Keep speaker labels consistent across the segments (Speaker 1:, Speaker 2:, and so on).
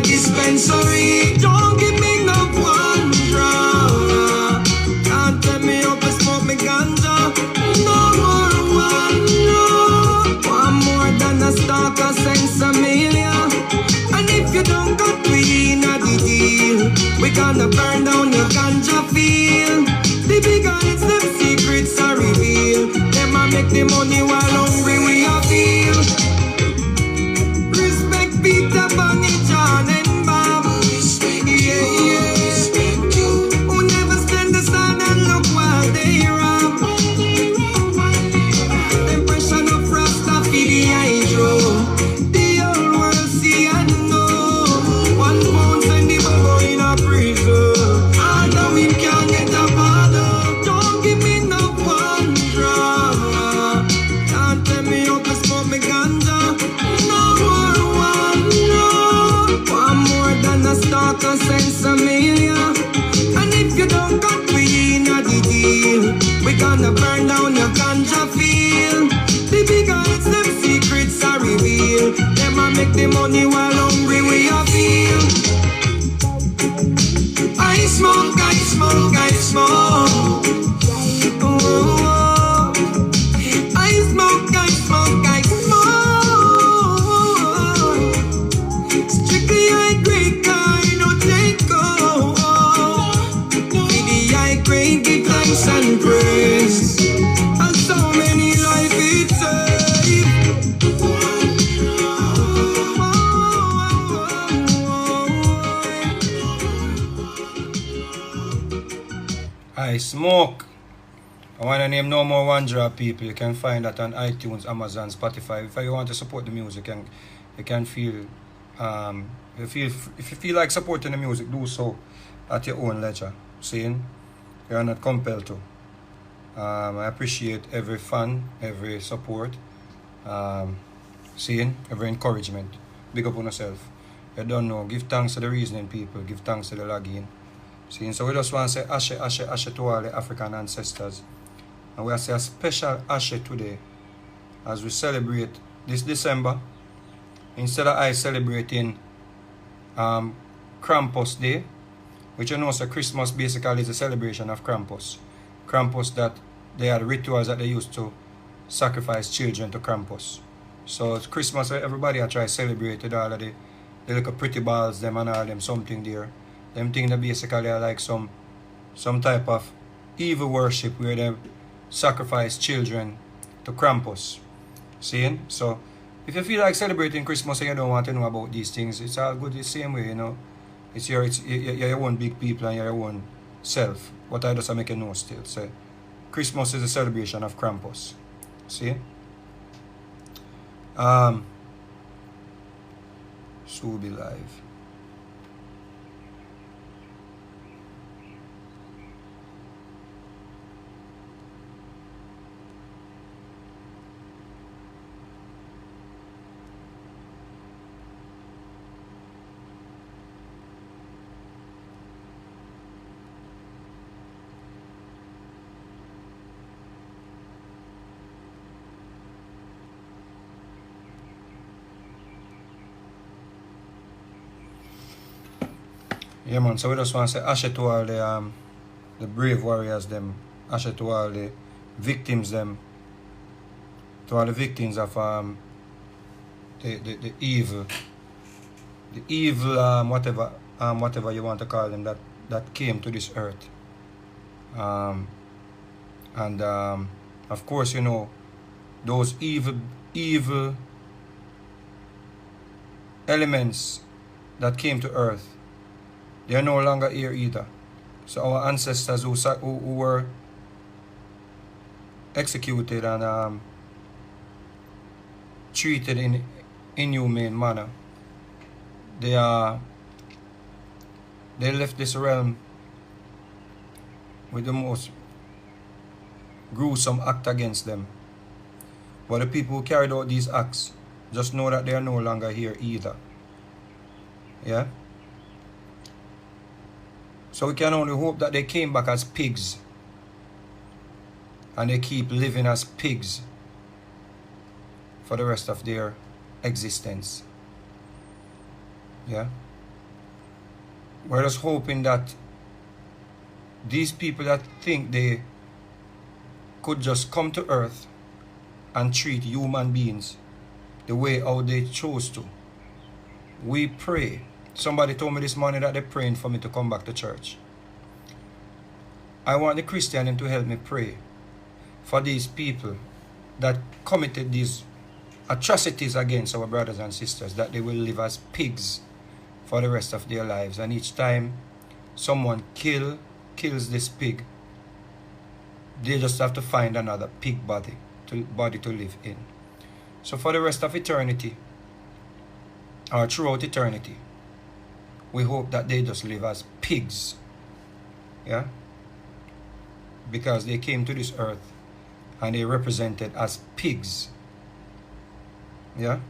Speaker 1: Dispensary, don't give me no one drama. Can't the money while hungry we are feel. I smoke, I smoke, I smoke. Oh, I smoke, I smoke, I smoke. Strictly high grade, I no take go. With the high grade, give thanks and praise. And so many life it saved. I smoke. I want to name No More One Drop, people. You can find that on iTunes, Amazon, Spotify. If you want to support the music and you can feel, if you feel like supporting the music, do so at your own leisure. Seeing you are not compelled to. I appreciate every fan, every support, seeing every encouragement. Big up on yourself. You don't know. Give thanks to the reasoning people. Give thanks to the login. See, so we just want to say Ashe, Ashe, Ashe to all the African ancestors. And we want to say a special Ashe today as we celebrate this December. Instead of I celebrating Krampus Day, which you know so Christmas basically is a celebration of Krampus. Krampus, that they had rituals that they used to sacrifice children to Krampus. So it's Christmas where everybody try to celebrate with all of the little pretty balls, them and all them something there. Them things that basically are like some type of evil worship where they sacrifice children to Krampus. Seeing? So if you feel like celebrating Christmas and you don't want to know about these things, it's all good the same way, you know. You're your own big people and you're your own self. What I just make a note still. So Christmas is a celebration of Krampus. See? Suubi live. Yeah, man, so we just want to say Ashe to all the brave warriors, them. Ashe to all the victims, them. To all the victims of the evil. The evil, whatever you want to call them, that came to this earth. Of course, you know, those evil elements that came to earth, they are no longer here either. So our ancestors who were executed and treated in inhumane manner, they left this realm with the most gruesome act against them. But the people who carried out these acts just know that they are no longer here either. Yeah? So we can only hope that they came back as pigs. And they keep living as pigs for the rest of their existence. Yeah? We're just hoping that these people that think they could just come to earth and treat human beings the way how they chose to. We pray. Somebody told me this morning that they're praying for me to come back to church. I want the Christian to help me pray for these people that committed these atrocities against our brothers and sisters, that they will live as pigs for the rest of their lives. And each time someone kills this pig, they just have to find another pig body to live in. So for the rest of eternity, or throughout eternity, we hope that they just live as pigs. Yeah? Because they came to this earth and they represented as pigs. Yeah?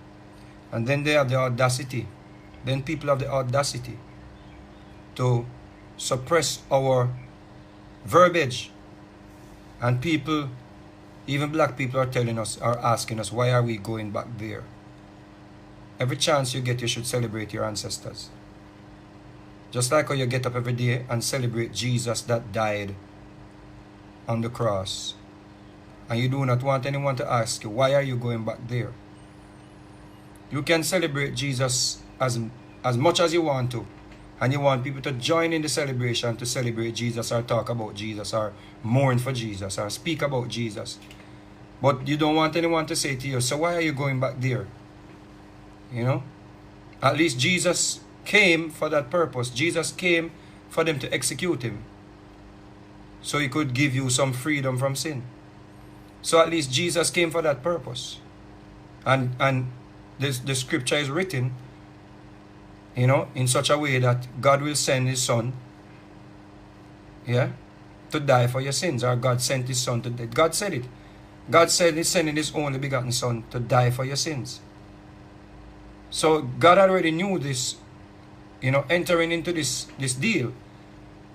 Speaker 1: And then they have the audacity. Then people have the audacity to suppress our verbiage. And people, even black people, are telling us, are asking us, why are we going back there? every chance you get, you should celebrate your ancestors. Just like how you get up every day and celebrate Jesus that died on the cross. And you do not want anyone to ask you, why are you going back there? You can celebrate Jesus as much as you want to. And you want people to join in the celebration to celebrate Jesus or talk about Jesus or mourn for Jesus or speak about Jesus. But you don't want anyone to say to you, so why are you going back there? You know? At least Jesus came for that purpose. Jesus came for them to execute him, so he could give you some freedom from sin. So at least Jesus came for that purpose. And the scripture is written, you know, in such a way that God will send his son, yeah, to die for your sins. Or God sent his son to die. God said it. God said he's sending his only begotten son to die for your sins. So God already knew this, you know, entering into this deal,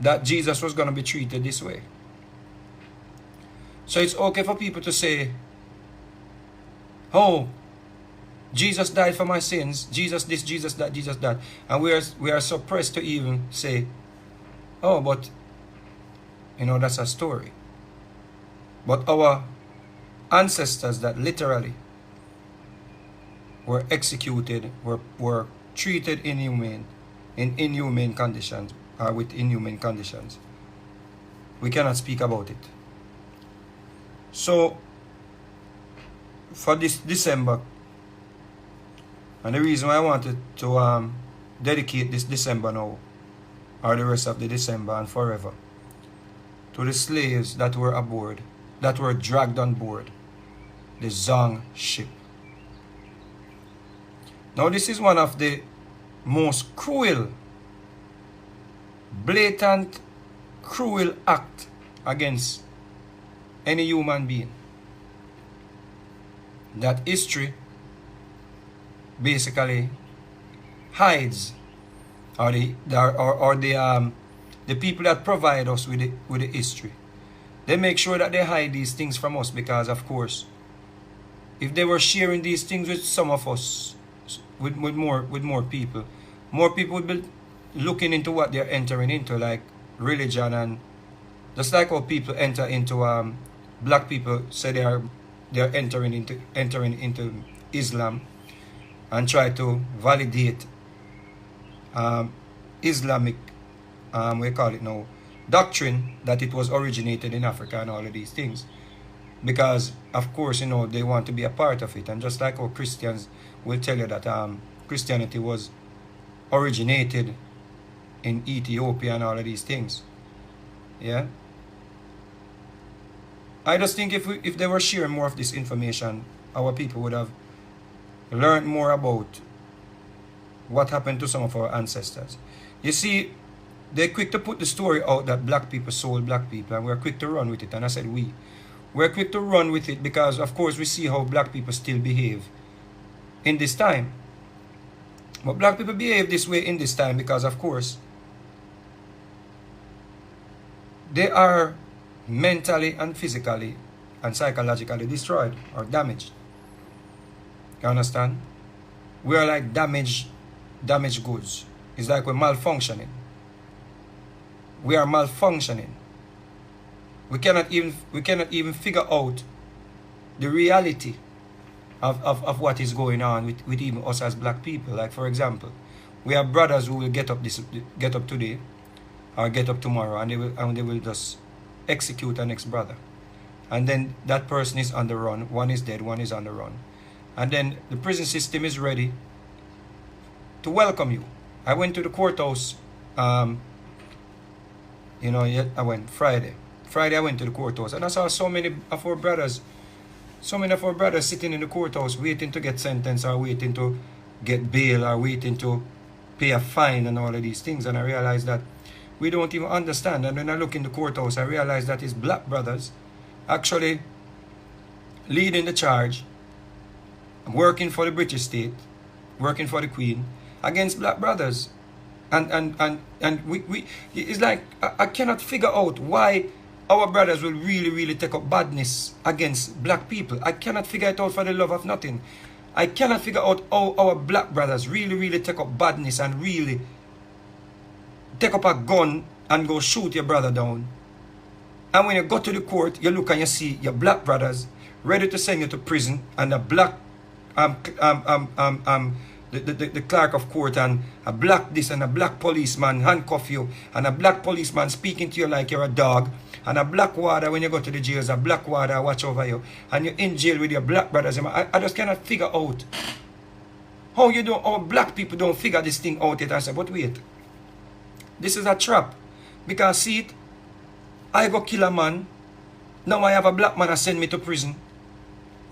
Speaker 1: that Jesus was going to be treated this way. So it's okay for people to say, oh, Jesus died for my sins, Jesus this, Jesus that, Jesus that. And we are suppressed to even say, oh, but, you know, that's a story. But our ancestors that literally were executed, were treated in inhumane conditions, or with inhumane conditions, we cannot speak about it. So, for this December, and the reason why I wanted to dedicate this December now, or the rest of the December and forever, to the slaves that were aboard, that were dragged on board the Zong ship. Now this is one of the most cruel, blatant, cruel act against any human being that history basically hides, or the people that provide us with the history, they make sure that they hide these things from us, because of course, if they were sharing these things with some of us, with more people would be looking into what they're entering into, like religion, and just like how people enter into black people say they're entering into Islam and try to validate Islamic we call it now doctrine, that it was originated in Africa and all of these things, because of course, you know, they want to be a part of it. And just like how Christians will tell you that Christianity was originated in Ethiopia and all of these things. Yeah, I just think if they were sharing more of this information, our people would have learned more about what happened to some of our ancestors. You see, they're quick to put the story out that black people sold black people, and we're quick to run with it. And I said we're quick to run with it because of course we see how black people still behave in this time. But black people behave this way in this time because of course they are mentally and physically and psychologically destroyed or damaged. You understand? We are like damaged goods. It's like we're malfunctioning. We are malfunctioning. We cannot even figure out the reality of what is going on with even us as black people. Like for example, we have brothers who will get up today or get up tomorrow, and they will just execute an next brother. And then that person is on the run, one is dead, one is on the run. And then the prison system is ready to welcome you. I went to the courthouse, I went Friday. I went to the courthouse, and I saw so many of our brothers sitting in the courthouse waiting to get sentenced, or waiting to get bail, or waiting to pay a fine and all of these things. And I realized that we don't even understand. And when I look in the courthouse, I realized that it's black brothers actually leading the charge, working for the British state, working for the Queen, against black brothers. And we it's like I cannot figure out why our brothers will really take up badness against black people. I cannot figure it out for the love of nothing. I cannot figure out how our black brothers really take up badness and really take up a gun and go shoot your brother down. And when you go to the court, you look and you see your black brothers ready to send you to prison, and the black the clerk of court and a black this and a black policeman handcuff you, and a black policeman speaking to you like you're a dog, and a black warder when you go to the jails, a black warder watch over you, and you're in jail with your black brothers. I just cannot figure out how black people don't figure this thing out yet. I say, but wait, this is a trap. Because see it, I go kill a man, now I have a black man that send me to prison.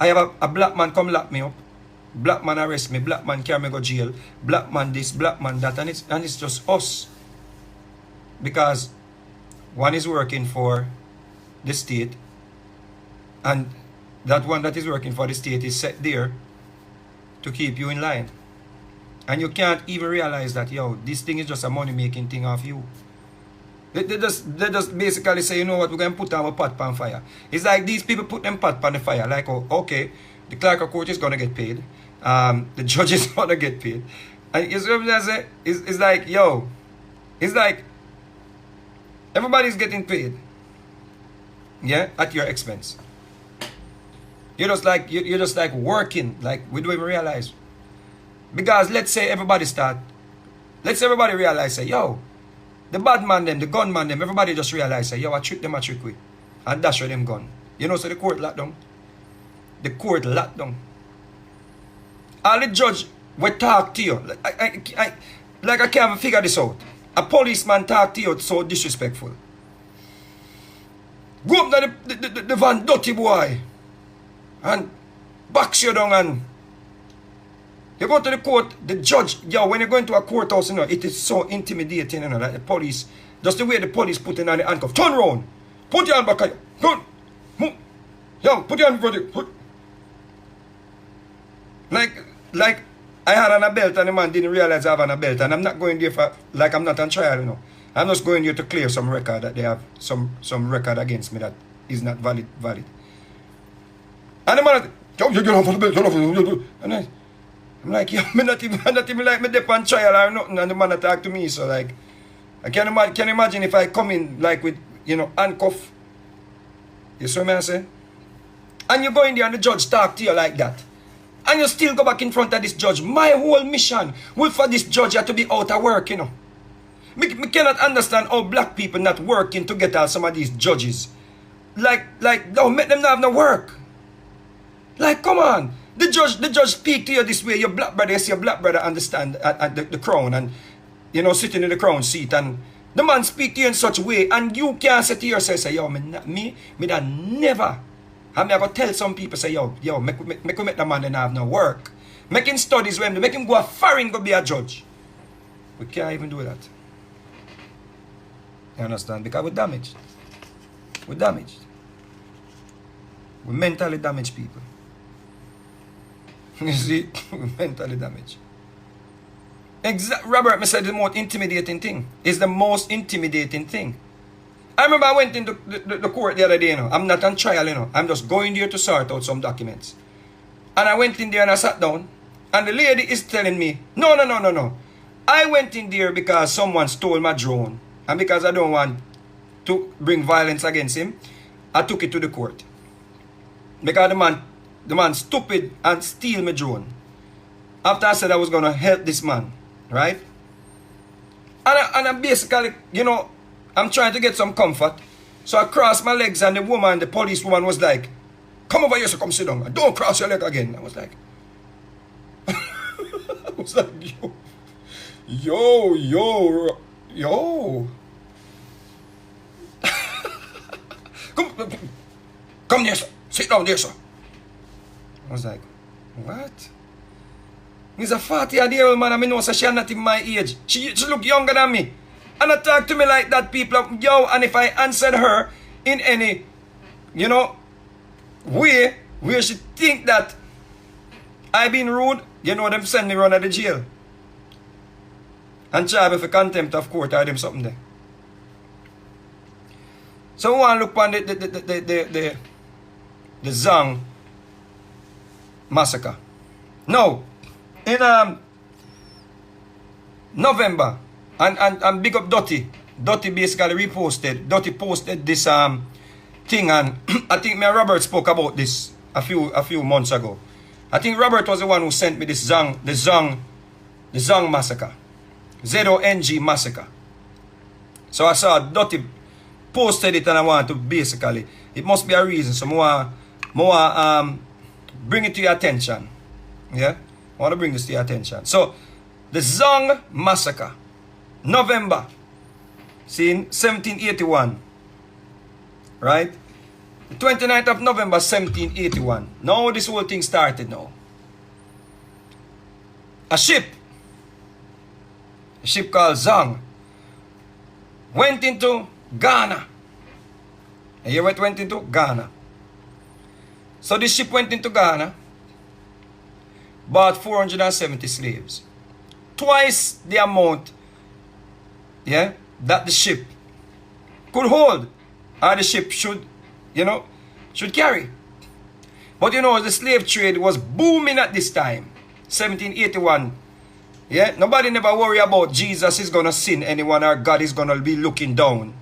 Speaker 1: I have a black man come lock me up, black man arrest me, black man carry me go jail, black man this, black man that, and it's just us. Because one is working for the state, and that one that is working for the state is set there to keep you in line. And you can't even realize that, yo, this thing is just a money-making thing off you. They just basically say, you know what, we're going to put our pot on fire. It's like these people put them pot on the fire. Like, oh, okay, the clerk of court is going to get paid. The judge is going to get paid. And you see what I'm saying? It's like, yo, it's like everybody's getting paid. Yeah, at your expense. You're just like working, like we don't even realize. Because let's say everybody realize, say, yo, the bad man them, the gunman them, everybody just realize, say, yo, I trick them a trick with. And that's where them gun. You know, so the court locked down. The court locked down. All the judge will talk to you. I can't even figure this out. A policeman talk to you so disrespectful. Go up to the van dirty boy and box you down, and you go to the court, the judge, yo, when you go into a courthouse, you know, it is so intimidating, you know, like the police, just the way the police put in on the handcuff. Turn around. Put your hand back on you. Turn. Move. Yo, put your hand in front of you. Like, I had on a belt and the man didn't realize I have on a belt, and I'm not going there for, like, I'm not on trial, you know. I'm just going there to clear some record that they have, some record against me that is not valid. And the man, yo, you get off of the belt, get off of the belt. And I'm like, yo, I'm not even like me dip on trial or nothing, and the man attack to me, so like, I can imagine if I come in like with, you know, handcuff. You see what I say? And you go in there and the judge talk to you like that. And you still go back in front of this judge. My whole mission will for this judge to be out of work, you know. Me cannot understand how black people not working to get out some of these judges. Like, don't make them not have no work. Like, come on. The judge speak to you this way. Your black brother, you see your black brother understand at the crown and, you know, sitting in the crown seat, and the man speak to you in such a way, and you can't say to yourself, say, yo, me that never. I'm going to tell some people, say, yo, make the man and have no work. Make him studies when make him go a foreign go be a judge. We can't even do that. You understand? Because we're damaged. We're damaged. We're mentally damaged people. You see? We're mentally damaged. Robert said the most intimidating thing. It's the most intimidating thing. I remember I went into the court the other day, you know. I'm not on trial, you know. I'm just going there to sort out some documents. And I went in there and I sat down. And the lady is telling me, no. I went in there because someone stole my drone. And because I don't want to bring violence against him, I took it to the court. Because the man stupid and steal my drone. After I said I was going to help this man, right? And I basically, you know, I'm trying to get some comfort. So I crossed my legs, and the police woman was like, come over here, so come sit down. And don't cross your leg again. I was like, yo. Come there, sir. Sit down there, sir. I was like, what? He's a 40-year-old man, and I know so she's not even my age. She look younger than me. And I talk to me like that, people. Yo, and if I answered her in any, you know, way where she think that I been rude, you know, them send me run out of jail. And try me for contempt of court or them something there. So I want to look on the Zong Massacre. No, in November, and big up Dotty. Dotty basically reposted. Dotty posted this thing, and I think me and Robert spoke about this a few months ago. I think Robert was the one who sent me this Zong, the Zong massacre, Zong massacre. So I saw Dotty posted it, and I want to basically, it must be a reason. So more bring it to your attention. Yeah, I want to bring this to your attention. So the Zong massacre, November, see, in 1781, right? The 29th of November 1781. Now this whole thing started now. A ship called Zong went into Ghana. And you went into Ghana. So the ship went into Ghana, bought 470 slaves. Twice the amount, yeah, that the ship could hold, or the ship should, should carry. But the slave trade was booming at this time, 1781. Yeah, nobody never worry about Jesus is gonna sin anyone, or God is gonna be looking down.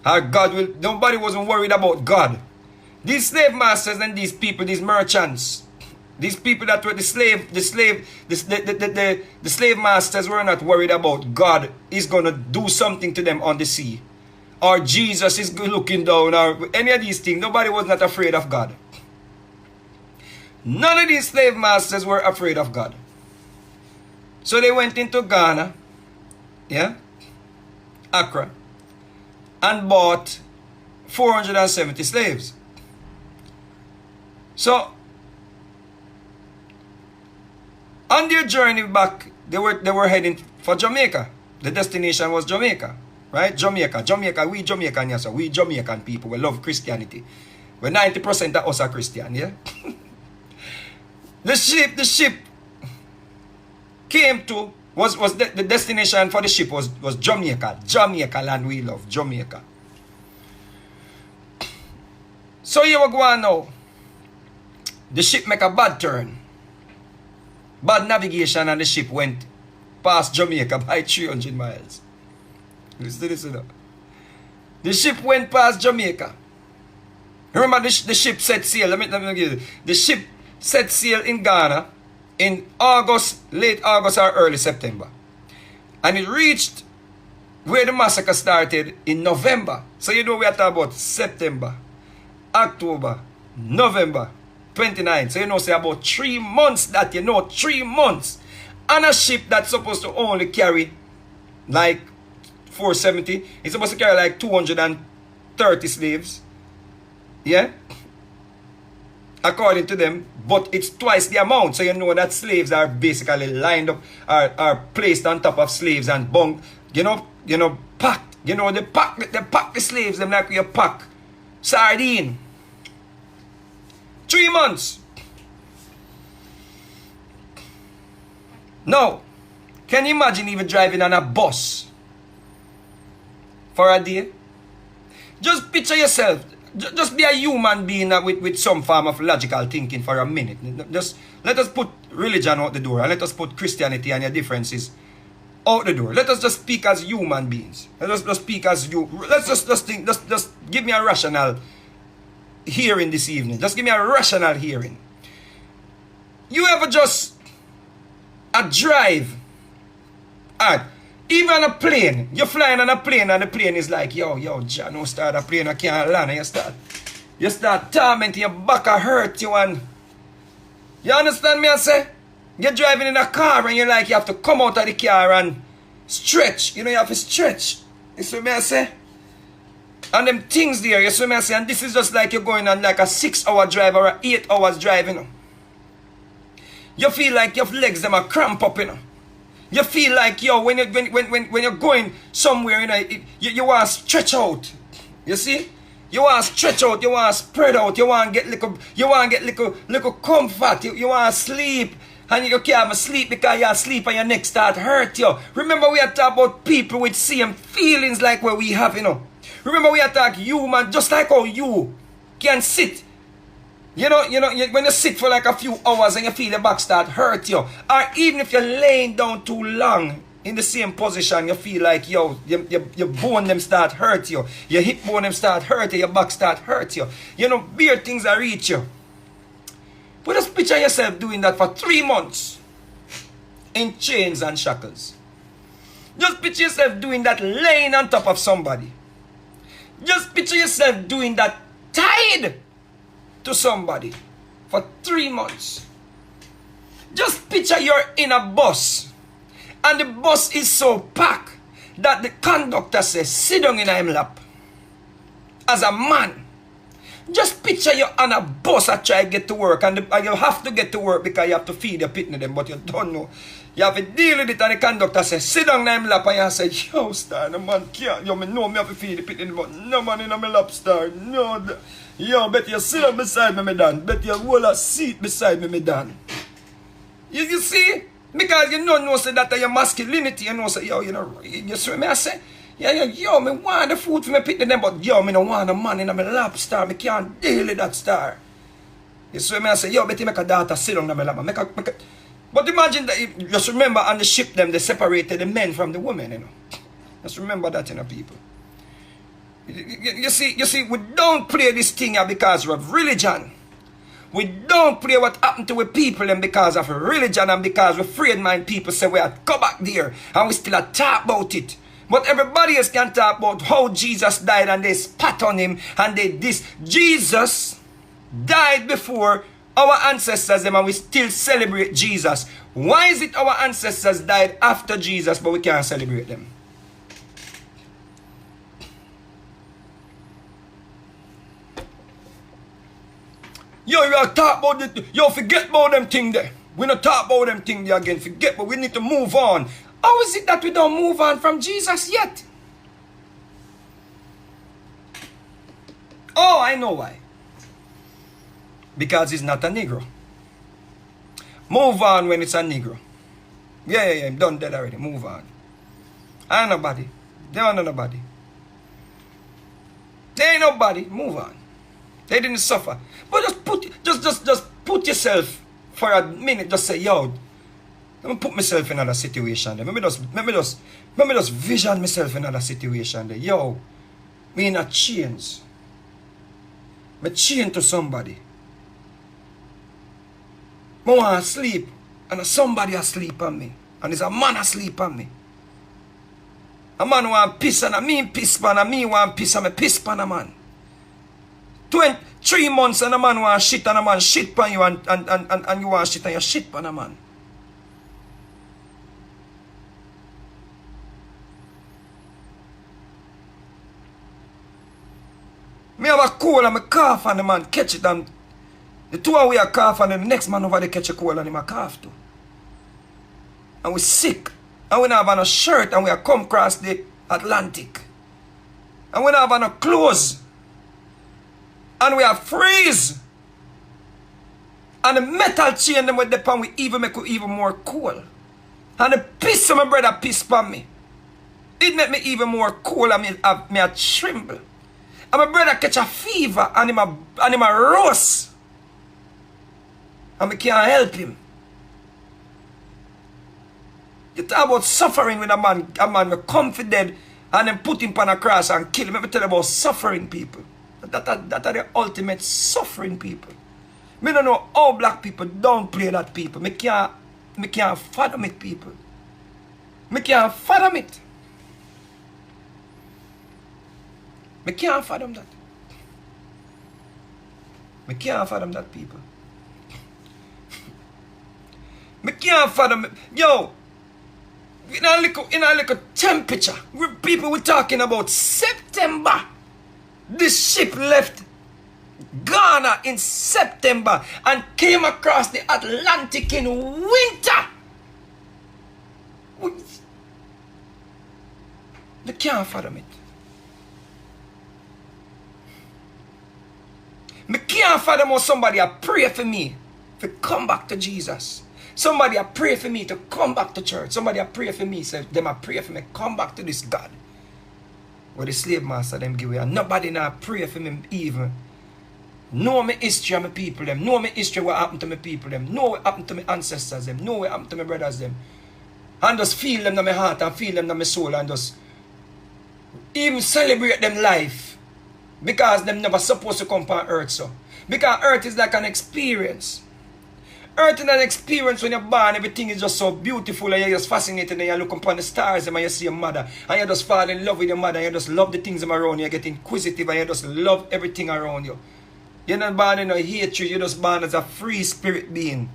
Speaker 1: Nobody wasn't worried about God. These slave masters and these people, these merchants, these people that were the slave masters were not worried about God is gonna do something to them on the sea, or Jesus is looking down, or any of these things. Nobody was not afraid of God. None of these slave masters were afraid of God. So they went into Ghana, yeah, Accra, and bought 470 slaves. So on their journey back, they were heading for Jamaica. The destination was Jamaica, right? Jamaica, we Jamaican, yes, we Jamaican people, we love Christianity. We're 90% of us are Christian, yeah? The ship came to, the destination for the ship was Jamaica. Jamaica land we love, Jamaica. So here we go on now. The ship make a bad turn. Bad navigation, and the ship went past Jamaica by 300 miles. Listen to this now. The ship went past Jamaica. Remember the ship set sail. Let me give you this. The ship set sail in Ghana in August, late August or early September. And it reached where the massacre started in November. So we are talking about September, October, November 29. So say about 3 months that 3 months. On a ship that's supposed to only carry like 470. It's supposed to carry like 230 slaves. Yeah? According to them, but it's twice the amount. So that slaves are basically lined up, are placed on top of slaves and packed. They pack the slaves, them like you pack sardine. 3 months. Now, can you imagine even driving on a bus for a day? Just picture yourself. Just be a human being with some form of logical thinking for a minute. Just let us put religion out the door, and let us put Christianity and your differences out the door. Let us just speak as human beings. Let us just speak as you. Let's just think. Just give me a rational hearing this evening. Just give me a rational hearing. You ever just a drive? Alright. Even on a plane, you're flying on a plane and the plane is like, yo, John, don't start a plane, I can't land. And you start tormenting, your back hurt you, and you understand me, I say? You're driving in a car and you're like, you have to come out of the car and stretch. You have to stretch. You see me, I say? And them things there, you see me, I say? And this is just like you're going on like a 6-hour drive or a 8 hours drive, You feel like your legs, them are cramp up, You feel like, when you're going somewhere, you want to stretch out. You see? You want to stretch out, you want to spread out, you want to get little comfort, you want to sleep. And you can't sleep because you sleep and your neck start hurt you. Remember we are talking about people with same feelings like what we have, Remember we are talking human, just like how you can sit When you sit for like a few hours and you feel your back start hurt you, or even if you're laying down too long in the same position, you feel like, your bone them start hurt you, your hip bone them start hurt you, your back start hurt you. Weird things that reach you. But just picture yourself doing that for 3 months in chains and shackles. Just picture yourself doing that laying on top of somebody. Just picture yourself doing that tied to somebody for 3 months. Just picture you're in a bus and the bus is so packed that the conductor says, sit down in him lap. As a man, just picture you're on a bus and try to get to work, and you have to get to work because you have to feed your pitney them, but you don't know. You have to deal with it, and the conductor says, sit down in him lap, and you say, yo, star, no man can't. Yo, me know me have to feed the pitney, but no man in my lap, star. No, yo, bet you sit down beside me, Dan. Bet you hold a seat beside me, Dan. You see? Because you know say that your masculinity, say, yo, you see me I say? Yo, me want the food for me pick them, but yo, me don't want a man in my lap, star. Me can't deal with that, star. You see me I say, yo, bet you make a daughter sit on my lap. But imagine that, just remember on the ship them, they separated the men from the women, Just remember that, people. You see, we don't play this thing here because of religion. We don't play what happened to the people and because of religion and because we afraid mind people say we have to go back there and we still talk about it. But everybody else can talk about how Jesus died and they spat on him and they this. Jesus died before our ancestors and we still celebrate Jesus. Why is it our ancestors died after Jesus but we can't celebrate them? Yo, you are talk about it. Yo, forget about them thing there. We not talk about them thing there again. Forget, but we need to move on. How is it that we don't move on from Jesus yet? Oh, I know why. Because he's not a Negro. Move on when it's a Negro. Yeah, I'm done dead already. Move on. I ain't nobody. They ain't nobody. They ain't nobody. Move on. They didn't suffer. But just put yourself for a minute. Just say, yo, let me put myself in another situation. Let me just vision myself in another situation. Yo, me in a chains. Me chained to somebody. I want to sleep. And somebody asleep on me. And there's a man asleep on me. A man want piss and a me piss pan and me want piss and me piss pan a man. 3 months and a man want shit and a man shit pan you and you want shit and you shit pan a man. Me have a cold and me cough and the man catch it and the two of we are cough and the next man over there catch a cold and him a cough too. And we sick. And we don't have no shirt and we are come across the Atlantic. And we don't have no clothes. And we are freeze. And the metal chain them with the pan we even make it even more cool. And the piss of my brother piss pan me. It make me even more cool and me a tremble. And my brother catch a fever and him a roast. And me can't help him. You talk about suffering with a man with confident and then put him on a cross and kill him. Let me tell you about suffering people. That are the ultimate suffering people. Me don't know how black people don't play that people. Me can't fathom it, people. Me can't fathom it. Me can't fathom that. Me can't fathom that, people. Me can't fathom it. Yo, in a little temperature, we're talking about September. This ship left Ghana in September and came across the Atlantic in winter. They can't fathom it. Me can't fathom how somebody a pray for me to come back to Jesus. Somebody a pray for me to come back to church. Somebody a pray for me, say them a pray for me, come back to this God. Where the slave master them give away. And nobody now pray for me even Know my history of my people them. Know my history what happened to my people them. Know what happened to my ancestors them. Know what happened to my brothers them. And just feel them in my heart and feel them in my soul and just even celebrate them life. Because them never supposed to come on earth so. Because earth is like an experience. Earth is an experience when you're born, everything is just so beautiful and you're just fascinated and you look upon the stars and you see your mother and you just fall in love with your mother and you just love the things around you, you get inquisitive and you just love everything around you. You're not born in no hatred, you're just born as a free spirit being.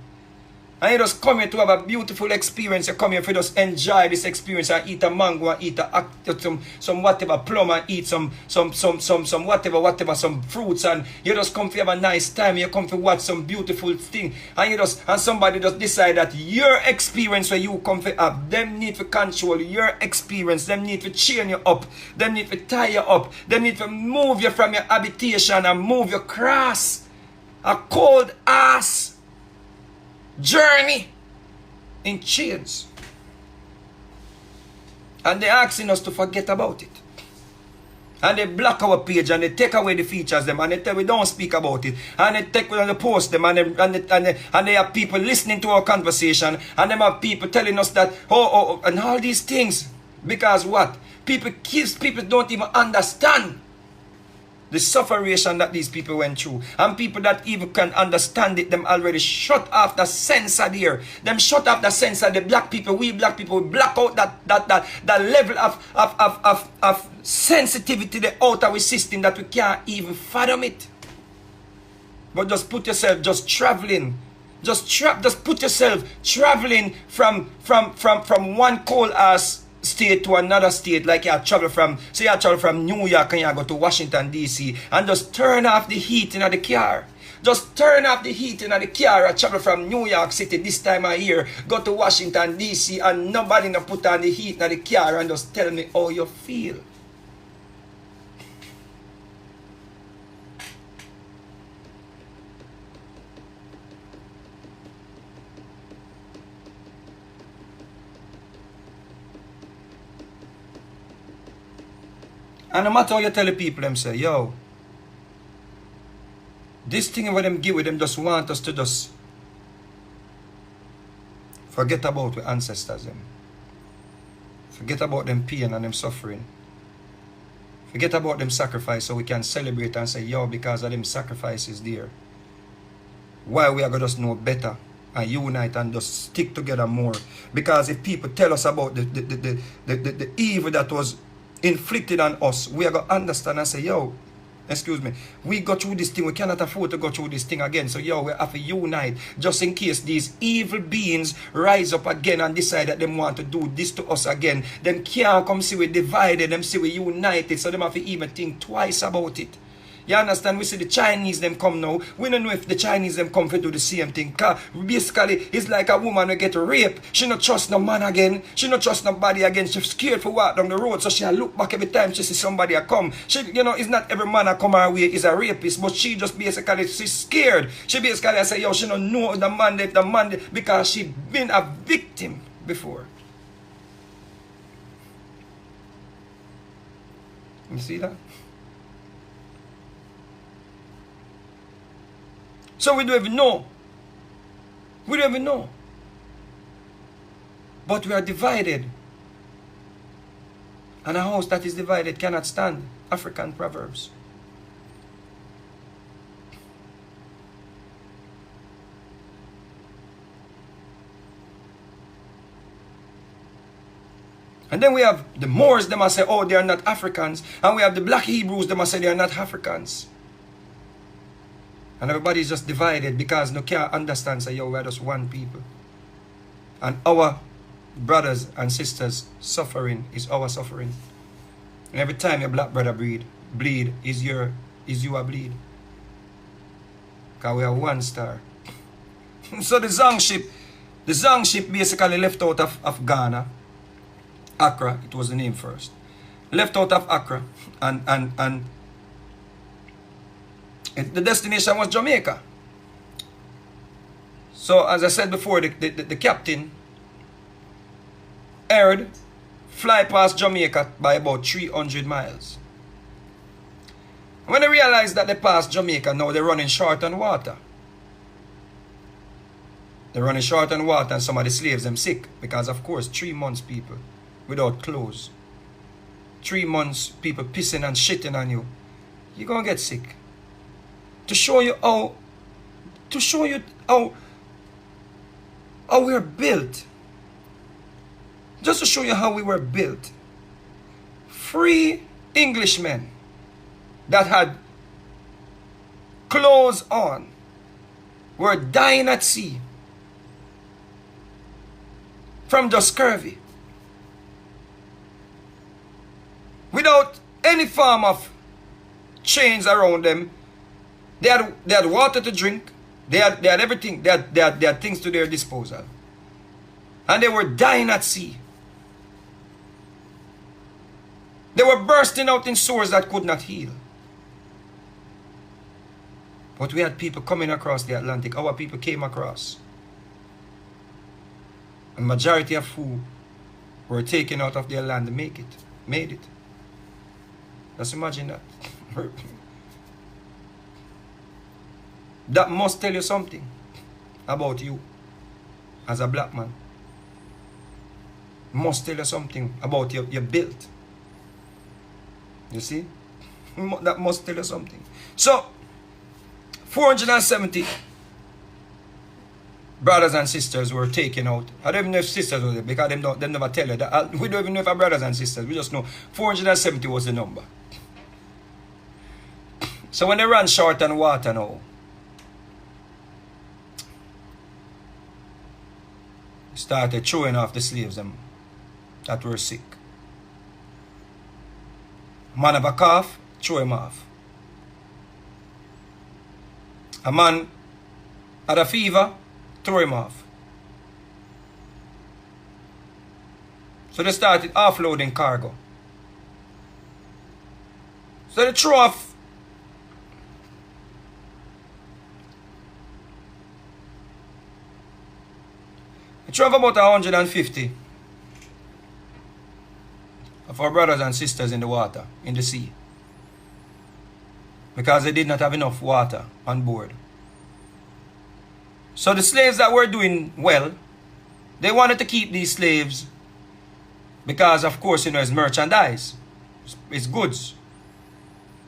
Speaker 1: And you just come here to have a beautiful experience. You come here to just enjoy this experience and eat a mango and eat some whatever plum and eat some whatever, some fruits, and you just come to have a nice time. You come to watch some beautiful thing. And somebody just decide that your experience where you come to have, them need to control your experience, them need to chain you up, them need to tie you up, them need to move you from your habitation and move you across a cold ass journey in chains. And they're asking us to forget about it. And they block our page and they take away the features them and they tell we don't speak about it. And they take and they post them and they have people listening to our conversation and they have people telling us that and all these things. Because what? People don't even understand the suffering that these people went through. And people that even can understand it, them already shut off the sense of there. Them shut off the sense of the black people. We black people, we block out that level of sensitivity the out of our system that we can't even fathom it. But just put yourself just traveling. Just put yourself traveling from one cold ass state to another state, like you travel from New York and you go to Washington DC, and just turn off the heat in the car. Just turn off the heat in the car and travel from New York City this time of year, go to Washington DC, and nobody no put on the heat in the car and just tell me how you feel. And no matter how you tell the people, them say, yo, this thing what them give with them just want us to just forget about the ancestors them. Forget about them pain and them suffering. Forget about them sacrifice so we can celebrate and say, yo, because of them sacrifices there. Why we are going to just know better and unite and just stick together more. Because if people tell us about the evil that was inflicted on us, we are going to understand and say, yo, excuse me, we go through this thing, we cannot afford to go through this thing again, so yo, we have to unite just in case these evil beings rise up again and decide that they want to do this to us again. Them can't come see we divided, them see we united, so them have to even think twice about it. You understand? We see the Chinese them come now. We don't know if the Chinese them come to do the same thing. Cause basically, it's like a woman who get raped. She not trust no man again. She not trust nobody again. She's scared for walk down the road. So she look back every time she see somebody a come. She, you know, it's not every man that come her way is a rapist. But she just basically, she's scared. She basically say, yo, she don't know the man because she been a victim before. You see that? So we don't even know. We don't even know. But we are divided. And a house that is divided cannot stand. African proverbs. And then we have the Moors, they must say, oh, they are not Africans. And we have the black Hebrews, they must say they are not Africans. And everybody is just divided because no can't understand, say, yo, we're just one people. And our brothers and sisters suffering is our suffering. And every time your black brother bleed is you a bleed. Because we are one star. So the Zong ship basically left out of Ghana. Accra, it was the name first. Left out of Accra and the destination was Jamaica. So as I said before, the captain erred, fly past Jamaica by about 300 miles. When they realized that they passed Jamaica, now they're running short on water. They're running short on water, and some of the slaves them sick. Because of course, 3 months people without clothes. 3 months people pissing and shitting on you. You're gonna get sick. To show you how we're built. Just to show you how we were built. 3 Englishmen that had clothes on were dying at sea from just scurvy. Without any form of chains around them. They had water to drink. They had everything. They had things to their disposal. And they were dying at sea. They were bursting out in sores that could not heal. But we had people coming across the Atlantic. Our people came across. A majority of who were taken out of their land made it. Just imagine that. That must tell you something about you as a black man. Must tell you something about your build. You see? That must tell you something. So, 470 brothers and sisters were taken out. I don't even know if sisters were there because they never tell you that. We don't even know if our brothers and sisters. We just know 470 was the number. So when they ran short on water now, started throwing off the slaves that were sick. Man have a cough, throw him off. A man had a fever, throw him off. So they started offloading cargo. So they threw off about 150 of our brothers and sisters in the water, in the sea. Because they did not have enough water on board. So the slaves that were doing well, they wanted to keep these slaves because, of course, it's merchandise. It's goods.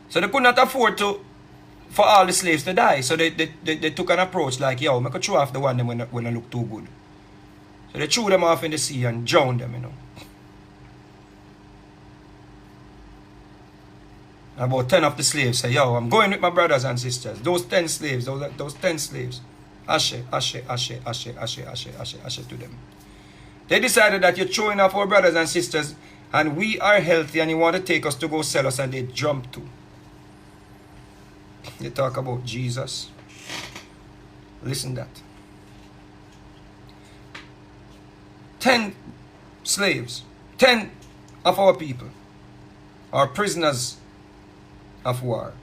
Speaker 1: So they could not afford for all the slaves to die. So they took an approach like, yo, I could throw off the one when they look too good. So they threw them off in the sea and drowned them, About 10 of the slaves say, yo, I'm going with my brothers and sisters. Those 10 slaves, those 10 slaves. Ashe to them. They decided that you're throwing off our brothers and sisters and we are healthy and you want to take us to go sell us, and they jumped to. They talk about Jesus. Listen that. 10 slaves, 10 of our people are prisoners of war.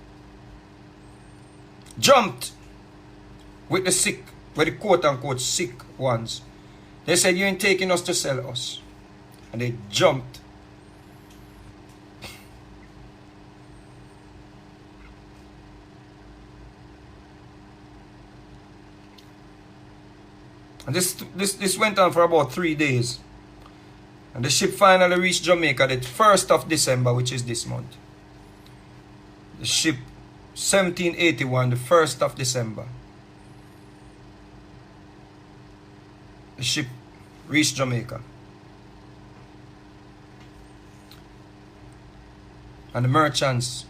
Speaker 1: Jumped with the sick, with the quote-unquote sick ones. They said, you ain't taking us to sell us. And they jumped. And this went on for about 3 days. And the ship finally reached Jamaica the 1st of December, which is this month. The ship 1781, the 1st of December. The ship reached Jamaica. And the merchants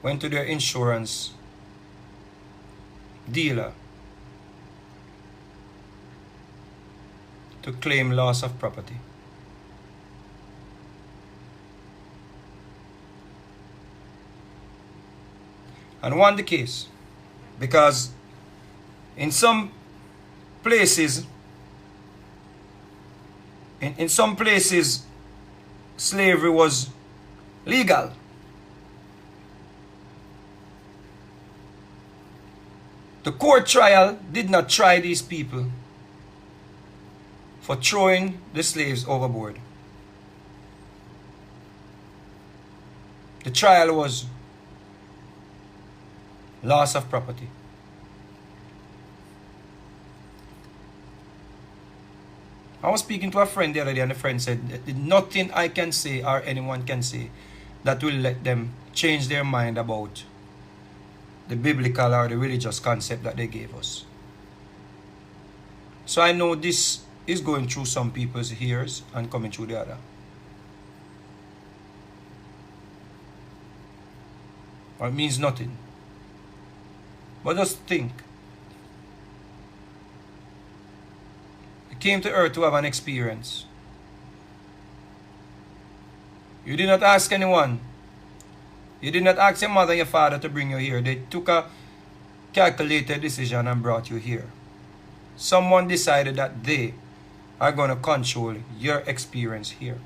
Speaker 1: went to their insurance dealer to claim loss of property. And won the case because in some places, in some places, slavery was legal. The court trial did not try these people for throwing the slaves overboard. The trial was loss of property. I was speaking to a friend the other day, and the friend said, nothing I can say or anyone can say that will let them change their mind about the biblical or the religious concept that they gave us. So I know this is going through some people's ears and coming through the other. Or it means nothing. But just think. You came to earth to have an experience. You did not ask anyone. You did not ask your mother and your father to bring you here. They took a calculated decision and brought you here. Someone decided that they are going to control your experience here.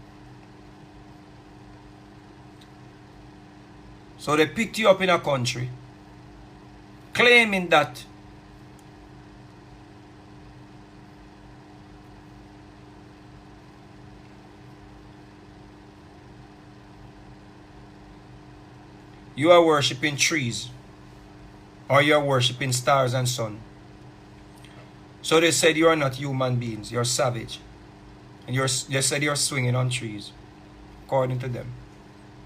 Speaker 1: So they picked you up in a country, claiming that you are worshipping trees, or you are worshipping stars and sun. So they said you are not human beings, you're savage. And they said you're swinging on trees, according to them,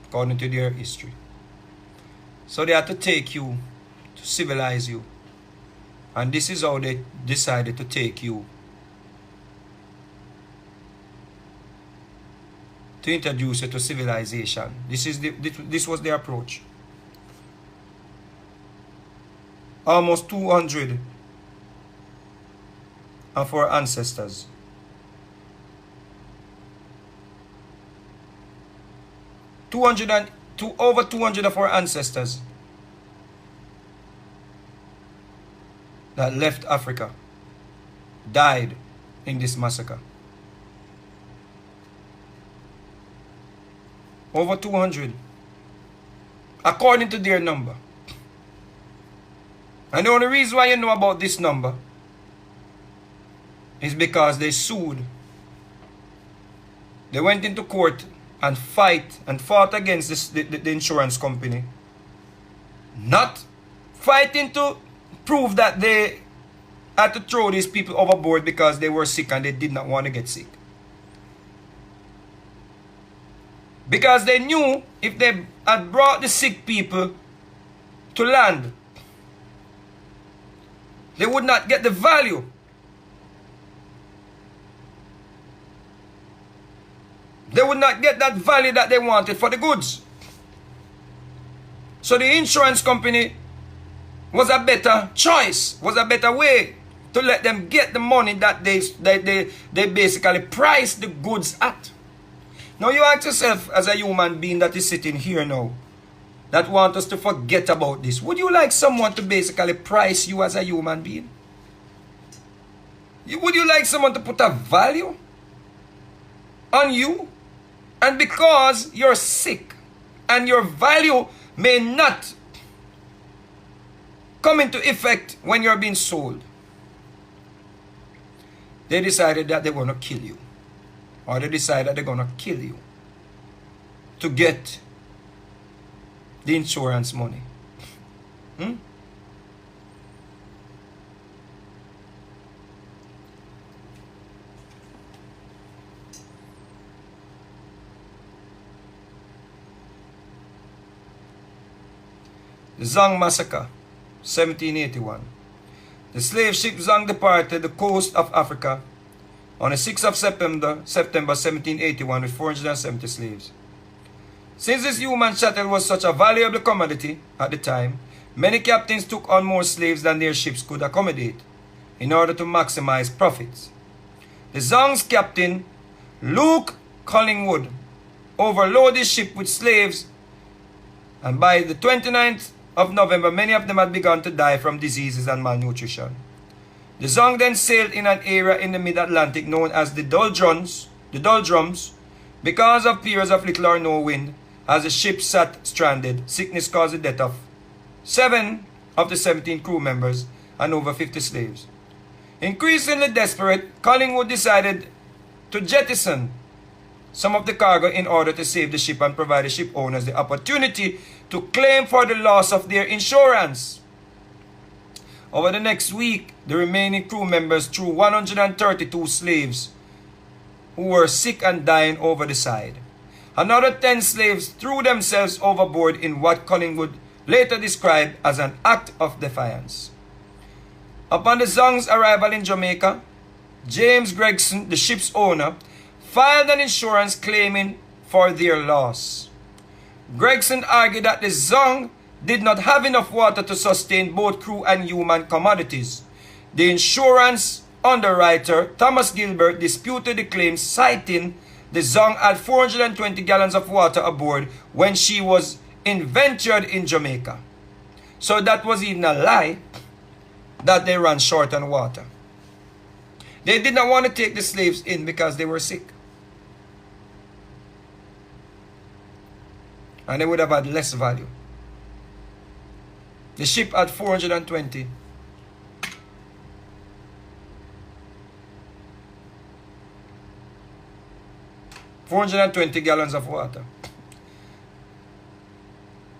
Speaker 1: according to their history. So they had to take you, to civilize you. And this is how they decided to take you. To introduce you to civilization. This was their approach. Almost 200 of our ancestors. Over 200 of our ancestors that left Africa died in this massacre. Over 200, according to their number. And the only reason why you know about this number is because they sued. They went into court and fought against the insurance company. Not fighting to prove that they had to throw these people overboard because they were sick and they did not want to get sick. Because they knew if they had brought the sick people to land, they would not get the value. They would not get that value that they wanted for the goods. So the insurance company was a better choice, was a better way to let them get the money that they basically priced the goods at. Now you ask yourself, as a human being that is sitting here now, that want us to forget about this, would you like someone to basically price you as a human being? Would you like someone to put a value on you? And because you're sick and your value may not come into effect when you're being sold, they decided that they're going to kill you. Or they decide that they're going to kill you to get the insurance money. The Zong Massacre, 1781. The slave ship Zong departed the coast of Africa on the 6th of September 1781 with 470 slaves. Since this human chattel was such a valuable commodity at the time, many captains took on more slaves than their ships could accommodate in order to maximize profits. The Zong's captain, Luke Collingwood, overloaded his ship with slaves, and by the 29th of November, many of them had begun to die from diseases and malnutrition. The Zong then sailed in an area in the mid-Atlantic known as the doldrums, because of periods of little or no wind. As the ship sat stranded, sickness caused the death of 7 of the 17 crew members and over 50 slaves. Increasingly desperate, Collingwood decided to jettison some of the cargo in order to save the ship and provide the ship owners the opportunity to claim for the loss of their insurance. Over the next week, the remaining crew members threw 132 slaves who were sick and dying over the side. Another 10 slaves threw themselves overboard in what Collingwood later described as an act of defiance. Upon the Zong's arrival in Jamaica, James Gregson, the ship's owner, filed an insurance claiming for their loss. Gregson argued that the Zong did not have enough water to sustain both crew and human commodities. The insurance underwriter, Thomas Gilbert, disputed the claim, citing the Zong had 420 gallons of water aboard when she was inventured in Jamaica. So that was even a lie that they ran short on water. They did not want to take the slaves in because they were sick. And they would have had less value. The ship had 420. 420 gallons of water.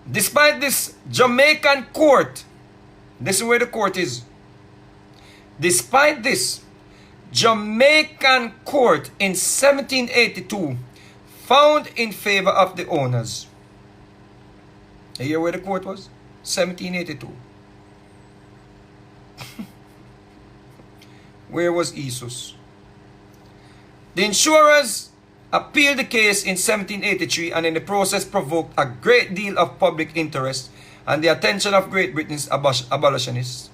Speaker 1: Despite this, Jamaican court, this is where the court is. Despite this, Jamaican court in 1782 found in favor of the owners. You hear where the court was? 1782. Where was Jesus? The insurers appealed the case in 1783 and in the process provoked a great deal of public interest and the attention of Great Britain's abolitionists.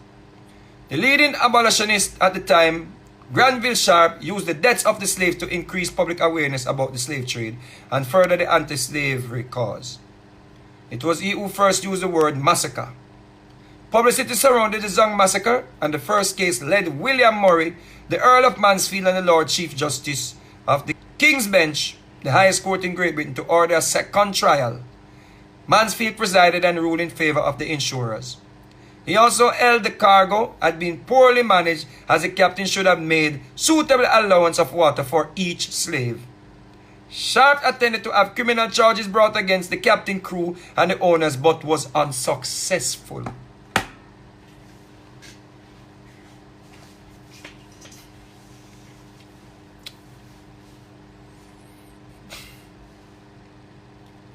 Speaker 1: The leading abolitionist at the time, Granville Sharp, used the deaths of the slaves to increase public awareness about the slave trade and further the anti-slavery cause. It was he who first used the word massacre. Publicity surrounded the Zong massacre, and the first case led William Murray, the Earl of Mansfield and the Lord Chief Justice of the King's Bench, the highest court in Great Britain, to order a second trial. Mansfield presided and ruled in favor of the insurers. He also held the cargo had been poorly managed, as the captain should have made suitable allowance of water for each slave. Sharp attempted to have criminal charges brought against the captain, crew, and the owners, but was unsuccessful.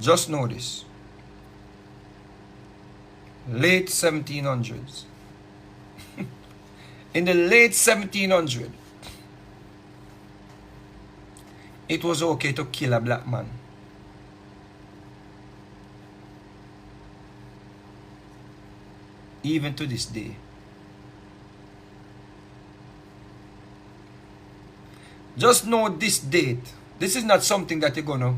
Speaker 1: Just know this. Late 1700s. In the late 1700s, it was okay to kill a black man. Even to this day. Just know this date. This is not something that you're going to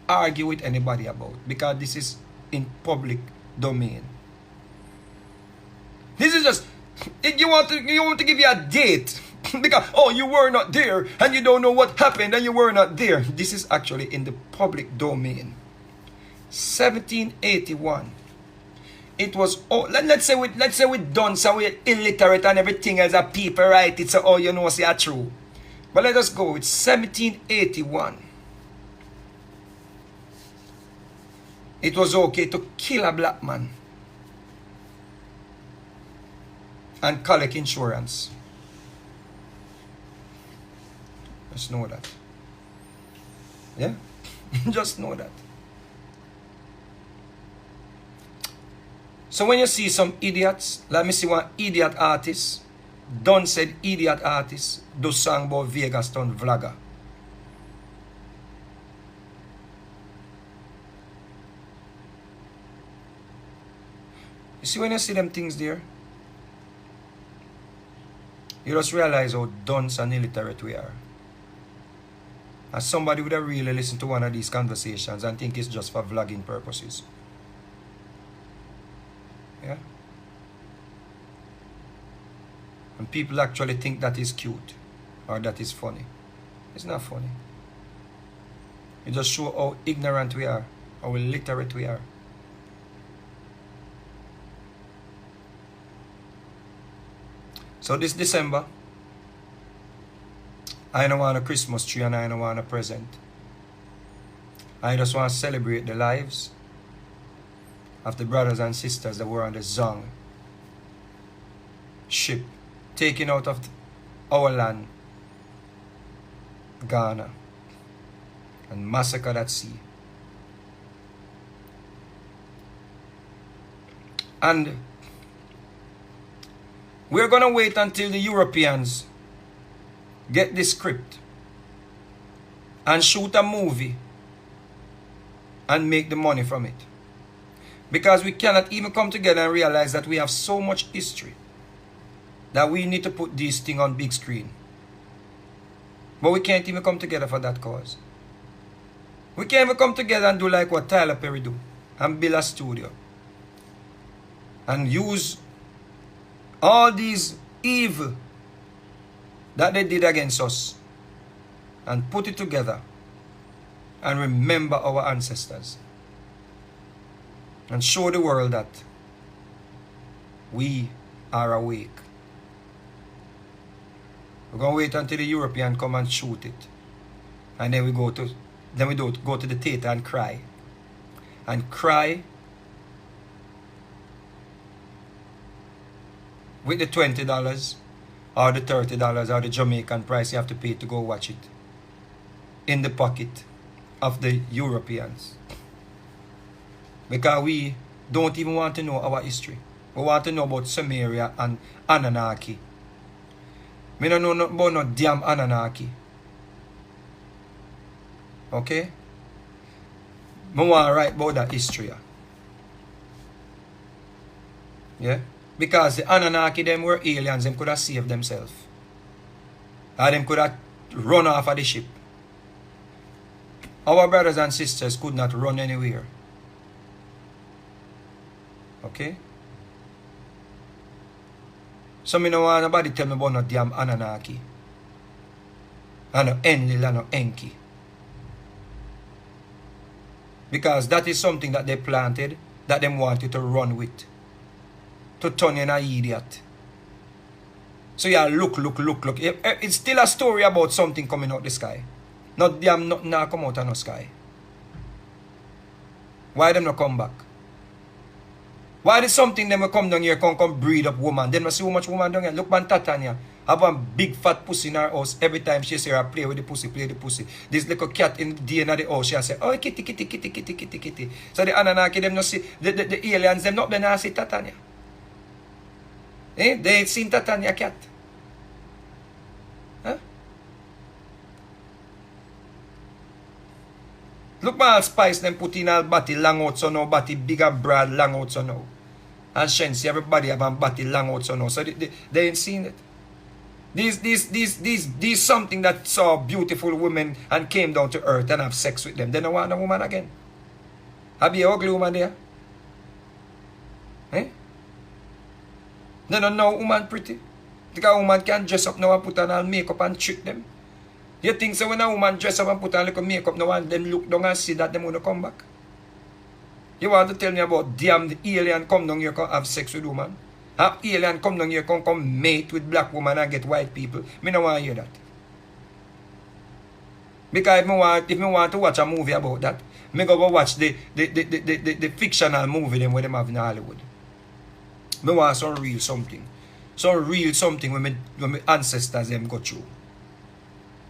Speaker 1: argue with anybody about, because this is in public domain. This is just, you want to give you a date because, oh, you were not there and you don't know what happened and you were not there. This is actually in the public domain. 1781. It was, oh, let's say we done so we're illiterate and everything else that people write it, so oh, you know say it's true. But let us go with 1781. It was okay to kill a black man and collect insurance. Just know that. Yeah? Just know that. So when you see some idiots, let me see one idiot artist, Don said idiot artist, do song about Vegas town vlogger. You see when you see them things there, you just realize how dunce and illiterate we are. As somebody would have really listened to one of these conversations and think it's just for vlogging purposes. Yeah? And people actually think that is cute or that is funny. It's not funny. It just shows how ignorant we are, how illiterate we are. So this December, I don't want a Christmas tree and I don't want a present. I just want to celebrate the lives of the brothers and sisters that were on the Zong ship, taken out of our land, Ghana, and massacred at sea. And we're going to wait until the Europeans get this script and shoot a movie and make the money from it. Because we cannot even come together and realize that we have so much history that we need to put this thing on big screen. But we can't even come together for that cause. We can't even come together and do like what Tyler Perry do and build a studio and use all these evil that they did against us and put it together and remember our ancestors and show the world that we are awake. We're going to wait until the European come and shoot it, and then we go to the theater and cry with the $20 or the $30 or the Jamaican price you have to pay to go watch it in the pocket of the Europeans. Because we don't even want to know our history. We want to know about Samaria and Anunnaki. We don't know about no damn Anunnaki. Okay? I want to write about that history. Yeah? Because the Anunnaki, them were aliens, them could have saved themselves. Or them could have run off of the ship. Our brothers and sisters could not run anywhere. Okay? So me no want nobody tell me about no damn Anunnaki. And no Enlil and no Enki. Because that is something that they planted, that them wanted to run with. To turn you an idiot. So yeah, look. It's still a story about something coming out the sky. Not damn nothing now come out of the sky. Why them not come back? Why did something them will come down here, come breed up woman? Then we see how much woman down here. Look man Tatania. Have one big fat pussy in her house. Every time she see her play with the pussy. This little cat in the end of the house, she say, oh kitty. So the Anunnaki them not see the aliens them not then see Tatania. They ain't seen Tatania cat. Huh? Look man spice them put in all body long out so now, body big and broad long out so now. And Shensi, everybody have a body long out so now. So they ain't seen it. These something that saw beautiful women and came down to earth and have sex with them. They don't want a woman again. Have you an ugly woman there? Eh? They don't know woman pretty. Because a woman can dress up now and put on all makeup and trick them. You think so when a woman dress up and put on little makeup now and them look down and see that them want to come back? You want to tell me about damn the alien come down here come have sex with woman? Have alien come down here come mate with black woman and get white people? Me don't want to hear that. Because if me want to watch a movie about that, me go watch the fictional movie them where them have in Hollywood. Me want some real something. Some real something when my ancestors them go through.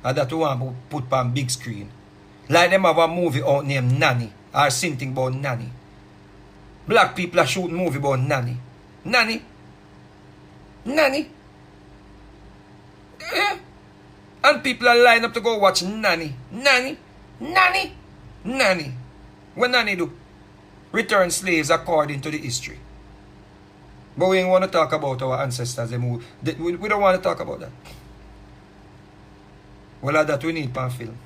Speaker 1: And that we want to put on big screen. Like them have a movie out named Nanny. Or something about Nanny. Black people are shooting movie about Nanny. Nanny. Yeah. And people are lined up to go watch Nanny. Nanny. What Nanny do? Return slaves according to the history. But we ain't want to talk about our ancestors. We don't want to talk about that. Well, that we need pan film.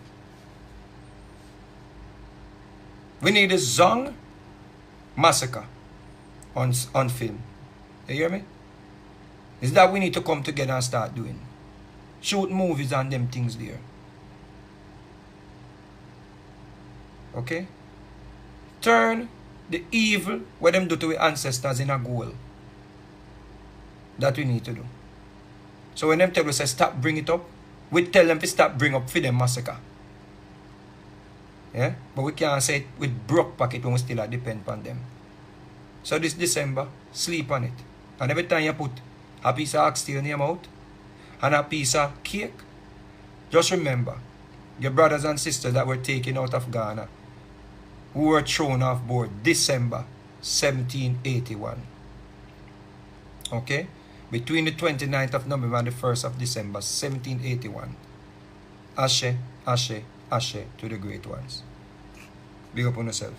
Speaker 1: We need a Zong Massacre on film. You hear me? Is that we need to come together and start doing. Shoot movies and them things there. Okay? Turn the evil what them do to our ancestors in a goal. That we need to do. So when them tell us stop, bring it up, We tell them to stop bring up for them massacre. Yeah? But we can't say it with broke pocket when we still depend on them. So this December, sleep on it. And every time you put a piece of oxtail in your mouth and a piece of cake, just remember, your brothers and sisters that were taken out of Ghana, who were thrown off board December 1781. Okay? Between the 29th of November and the 1st of December 1781. Ashe, ashe, ashe to the great ones. Big up on yourself.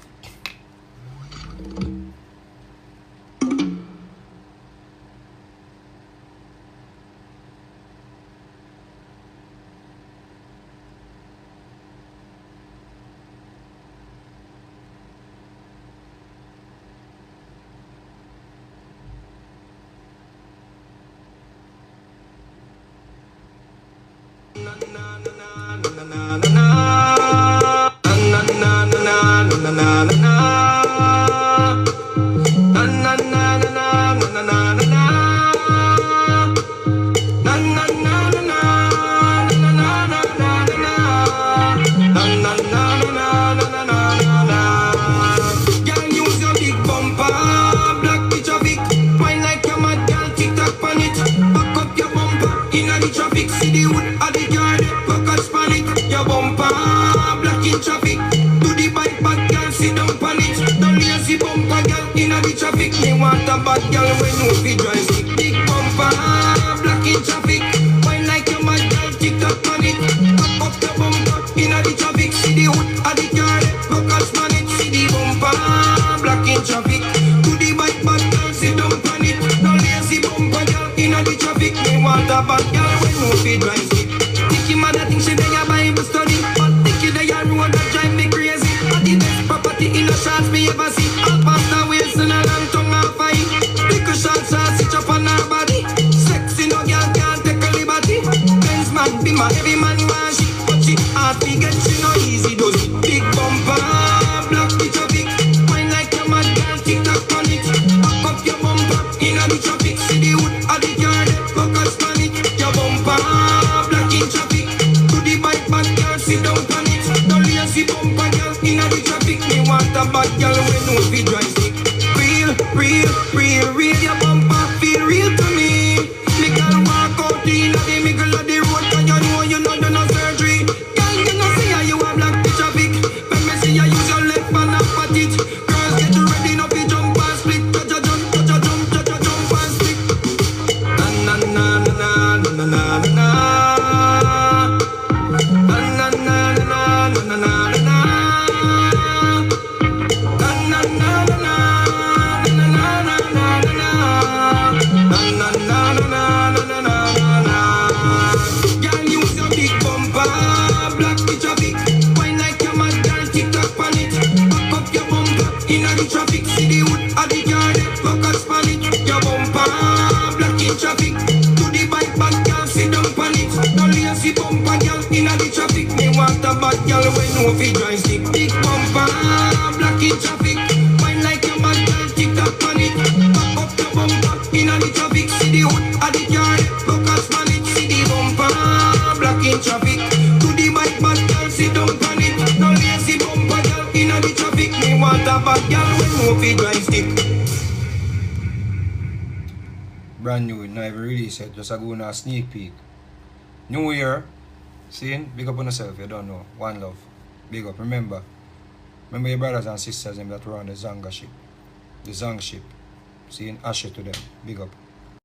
Speaker 1: Brand new, never released it, just a go on a sneak peek. New Year, seeing, big up on yourself, you don't know. One love, big up. Remember your brothers and sisters that were on the Zong ship. The Zong ship. Seeing, ashe to them, big up.